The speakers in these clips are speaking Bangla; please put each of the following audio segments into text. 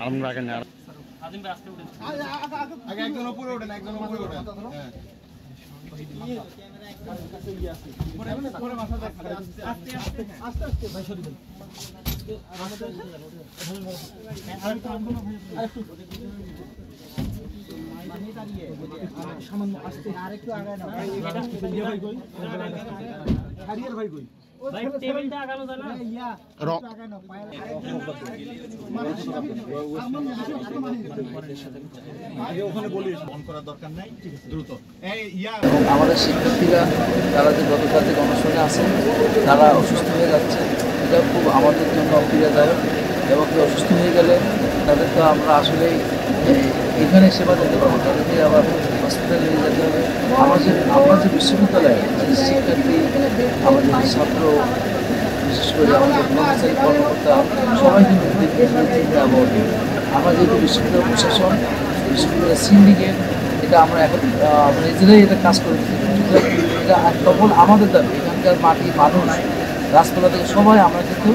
আমরা আগে না আগে একজন উপরে ওঠেন, একজন উপরে ওঠেন। হ্যাঁ সামান্য আসতে আরেকটু আগায় না ভাই, হারিয়ার ভাই কই ভাই, টেবিলটা আগানো যায় না ইয়া আগায় না পায় আগে ওখানে বলি ফোন করার দরকার নাই, দ্রুত এই ইয়া আমাদের শিক্ষার্থীরা তারা যে গতকাল থেকে অনশনে আছেন তারা অসুস্থ হয়ে যাচ্ছে, এটা খুব আমাদের জন্য অপীড়াদায়ক এবং কেউ অসুস্থ হয়ে গেলে তাদেরকে আমরা আসলেই এখানে সেবা দিতে পারবো, তাদেরকে আবার হসপিটালে নিয়ে যেতে হবে। আমরা যে বিশ্ববিদ্যালয়ে যে শিক্ষার্থী, আমাদের ছাত্র, বিশেষ করে আমাদের প্রফেসর কর্মকর্তা সবাই কিন্তু আমরা যেহেতু বিশ্ববিদ্যালয় প্রশাসন, বিশ্ববিদ্যালয়ের সিন্ডিকেট, এটা আমরা এখন নিজেরাই এটা কাজ করে দিচ্ছি। এটা তখন আমাদের দাবি, এখানকার মাটি, মানুষ, গাছপালা থেকে সবাই আমরা কিন্তু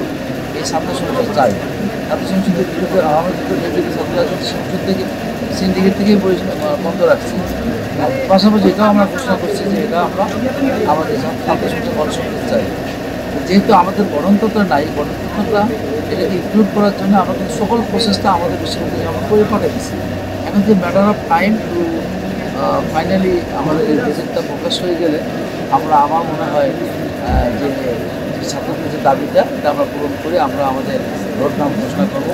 এই ছাত্র সংসদ চাই। ছাত্র সংসদের বিরুদ্ধে আমরা কিন্তু ছাত্র সংসদ থেকে সিন্ডিকেট থেকেই বন্ধ রাখছি। পাশাপাশি এটাও আমরা ঘোষণা করছি যে এটা আমরা আমাদের ছাত্র সংসদ গণসংযোগ চাই। যেহেতু আমাদের গণতন্ত্র নাই, গণতন্ত্রটা এটাকে ইনক্লুড করার জন্য আমরা কিন্তু সকল প্রসেসটা আমাদের বিশ্ববিদ্যালয়ে আমরা করে পাঠাইছি। এখন যে matter of time to finally আমাদের এই রেজাল্টটা প্রকাশ হয়ে গেলে আমার মনে হয় যে ছাত্রদের যে দাবিটা এটা আমরা পূরণ করে আমরা আমাদের রোড নাম ঘোষণা করবো।